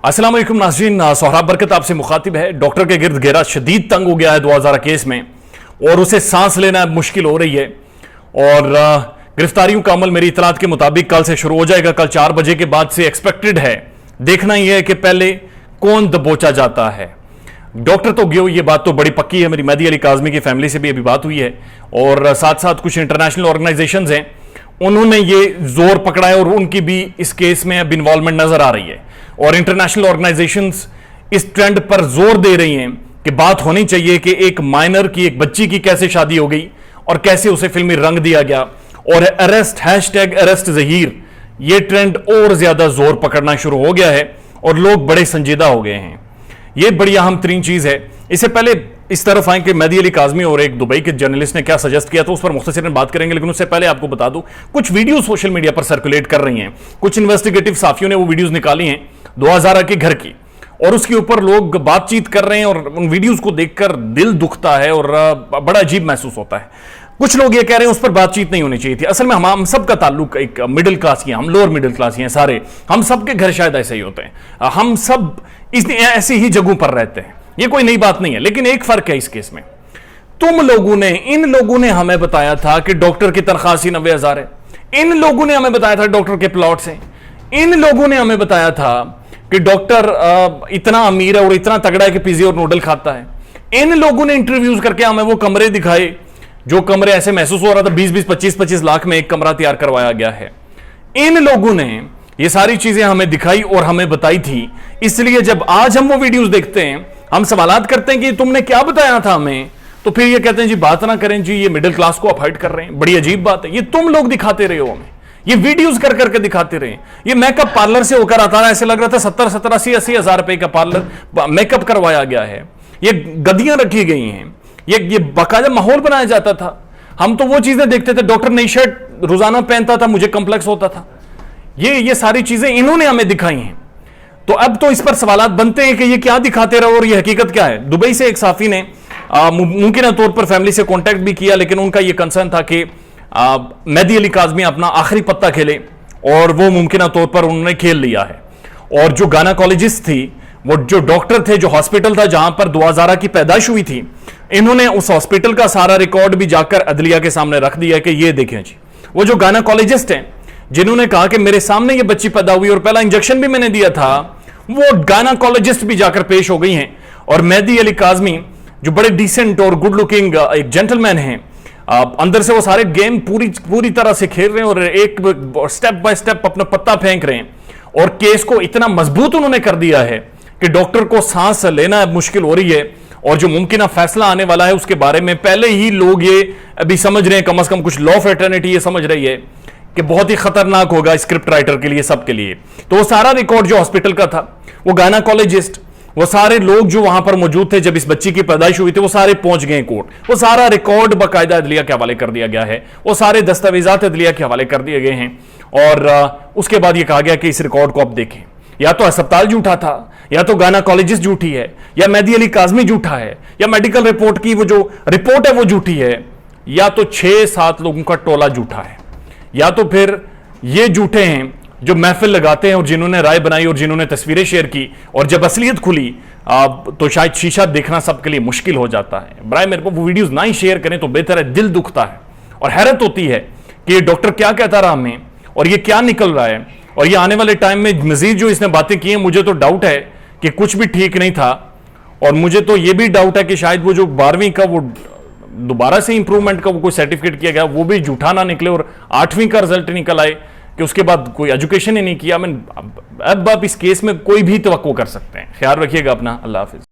अस्सलाम वालेकुम नाज़रीन, सोहराब बरकत आपसे मुखातिब है। डॉक्टर के गिर्द घेरा शदीद तंग हो गया है 2000 केस में और उसे सांस लेना मुश्किल हो रही है। और गिरफ्तारियों का अमल मेरी इतलात के मुताबिक कल से शुरू हो जाएगा। कल 4 बजे के बाद से एक्सपेक्टेड है। देखना ही है कि पहले कौन दबोचा जाता है। डॉक्टर तो गयो, ये बात तो बड़ी पक्की है। मेरी मेहदी अली काज़मी की फैमिली से भी अभी बात हुई है और साथ साथ कुछ इंटरनेशनल ऑर्गेनाइजेशंस हैं, उन्होंने ये जोर पकड़ा है और उनकी भी इस केस में अब इन्वॉल्वमेंट नजर आ रही है। और इंटरनेशनल ऑर्गेनाइजेशंस इस ट्रेंड पर जोर दे रही हैं कि बात होनी चाहिए कि एक माइनर की, एक बच्ची की कैसे शादी हो गई और कैसे उसे फिल्मी रंग दिया गया। और अरेस्ट #अरेस्ट ज़हीर, ये ट्रेंड और ज्यादा जोर पकड़ना शुरू हो गया है और लोग बड़े संजीदा हो गए हैं। ये बड़ी अहम तरीन चीज है। इससे पहले इस तरफ आए कि मेहदी अली काज़मी और एक दुबई के जर्नलिस्ट ने क्या सजेस्ट किया, तो उस पर मुख्तसरन बात करेंगे। लेकिन उससे पहले आपको बता दूं, कुछ वीडियो सोशल मीडिया पर सर्कुलेट कर रही हैं। कुछ इन्वेस्टिगेटिव साफियों ने वो वीडियोस निकाली हैं 2000 के घर की, और उसके ऊपर लोग बातचीत कर रहे हैं और उन वीडियोस को देखकर दिल दुखता है और बड़ा अजीब महसूस होता है। कुछ लोग ये कह रहे हैं उस पर बातचीत नहीं होनी चाहिए थी। असल में हम सब का ताल्लुक एक मिडिल क्लास की, हम लोअर मिडिल क्लास हैं सारे, हम सब के घर शायद ऐसे ही होते हैं, हम सब ऐसी ही जगहों पर रहते हैं। ये कोई नई बात नहीं है। लेकिन एक फर्क है इस केस में, इन लोगों ने हमें बताया था कि डॉक्टर की तनख्वाह 90,000 है। इन लोगों ने हमें बताया था डॉक्टर के प्लॉट से। इन लोगों ने हमें बताया था कि डॉक्टर इतना अमीर है और इतना तगड़ा है कि पिज़्ज़ा और नूडल खाता है। इन लोगों ने इंटरव्यूज करके हमें वो कमरे दिखाए, जो कमरे ऐसे महसूस हो रहा था 20-20, 25-25 लाख में एक कमरा तैयार करवाया गया है। इन लोगों ने ये सारी चीजें हमें दिखाई और हमें बताई थी। इसलिए जब आज हम वो वीडियोस देखते हैं, हम सवालात करते हैं कि तुमने क्या बताया था हमें, तो फिर ये कहते हैं जी बात ना करें जी, ये मिडिल क्लास को अफाइड कर रहे हैं। बड़ी अजीब बात है। ये तुम लोग दिखाते रहे हो हमें, ये वीडियोस कर करके दिखाते रहे। ये मेकअप पार्लर से होकर आता था, ऐसे लग रहा था 70-70, 80 हज़ार रुपए का पार्लर मेकअप करवाया गया है। ये गद्दियां रखी गई हैं, ये बाकायदा माहौल बनाया जाता था। हम तो वो चीजें देखते थे, डॉक्टर नई शर्ट रोजाना पहनता था, मुझे कॉम्प्लेक्स होता था। ये सारी चीजें इन्होंने हमें दिखाई हैं। तो अब तो इस पर सवालात बनते हैं कि ये क्या दिखाते रहो और ये हकीकत क्या है। दुबई से एक साफी ने मुमकिन तौर पर फैमिली से कांटेक्ट भी किया, लेकिन उनका ये कंसर्न था कि मेहदी अली काज़मी अपना आखिरी पत्ता खेले, और वो मुमकिन तौर पर उन्होंने खेल लिया है। और जो गायनेकोलॉजिस्ट थी, वो जो डॉक्टर थे, जो हॉस्पिटल था जहां पर 2000 की पैदाइश हुई थी, इन्होंने उस हॉस्पिटल का सारा रिकॉर्ड भी जाकर अदलिया के सामने रख दिया कि ये देखें जी, वो जो गायनेकोलॉजिस्ट हैं जिन्होंने कहा कि मेरे सामने ये बच्ची पैदा हुई और पहला इंजेक्शन भी मैंने दिया था, वो गायनेकोलॉजिस्ट भी जाकर पेश हो गई हैं। और मेहदी अली काज़मी जो बड़े डिसेंट और गुड लुकिंग एक जेंटलमैन हैं, अंदर से वो सारे गेम पूरी तरह से खेल रहे हैं और एक स्टेप बाय स्टेप अपना पत्ता फेंक रहे हैं। और केस को इतना मजबूत उन्होंने कर दिया है कि डॉक्टर को सांस लेना मुश्किल हो रही है। और जो मुमकिन फैसला आने वाला है उसके बारे में पहले ही लोग ये अभी समझ रहे हैं, कम से कम कुछ लॉ फ्रेटर्निटी ये समझ रही है कि बहुत ही खतरनाक होगा स्क्रिप्ट राइटर के लिए, सबके लिए। तो वो सारा रिकॉर्ड जो हॉस्पिटल का था, वो गायनेकोलॉजिस्ट, वो सारे लोग जो वहां पर मौजूद थे जब इस बच्ची की पैदाइश हुई थी, वो सारे पहुंच गए कोर्ट। वो सारा रिकॉर्ड बाकायदा अदलिया के हवाले कर दिया गया है, वो सारे दस्तावेजात अदलिया के हवाले कर दिए गए हैं। और उसके बाद ये कहा गया कि इस रिकॉर्ड को आप देखें, या तो अस्पताल झूठा था, या तो गायनेकोलॉजिस्ट झूठी है, या मेहदी अली काज़मी झूठा है, या मेडिकल रिपोर्ट की वो जो रिपोर्ट है वो झूठी है, या तो 6-7 लोगों का टोला झूठा है, या तो फिर ये झूठे हैं जो महफिल लगाते हैं और जिन्होंने राय बनाई और जिन्होंने तस्वीरें शेयर की, और जब असलियत खुली तो शायद शीशा देखना सबके लिए मुश्किल हो जाता है। बराए मेरे को वो वीडियोस ना ही शेयर करें तो बेहतर है। दिल दुखता है और हैरत होती है कि ये डॉक्टर क्या कहता रहा हमें और ये क्या निकल रहा है। और ये आने वाले टाइम में मजीद जो इसने बातें की हैं, मुझे तो डाउट है कि कुछ भी ठीक नहीं था। और मुझे तो ये भी डाउट है कि शायद वो जो 12वीं का वो दोबारा से इंप्रूवमेंट का वो कोई सर्टिफिकेट किया गया, वो भी झूठा ना निकले और 8वीं का रिजल्ट निकल आए कि उसके बाद कोई एजुकेशन ही नहीं किया। अब आप इस केस में कोई भी तवक्को कर सकते हैं। ख्याल रखिएगा अपना। अल्लाह हाफिज।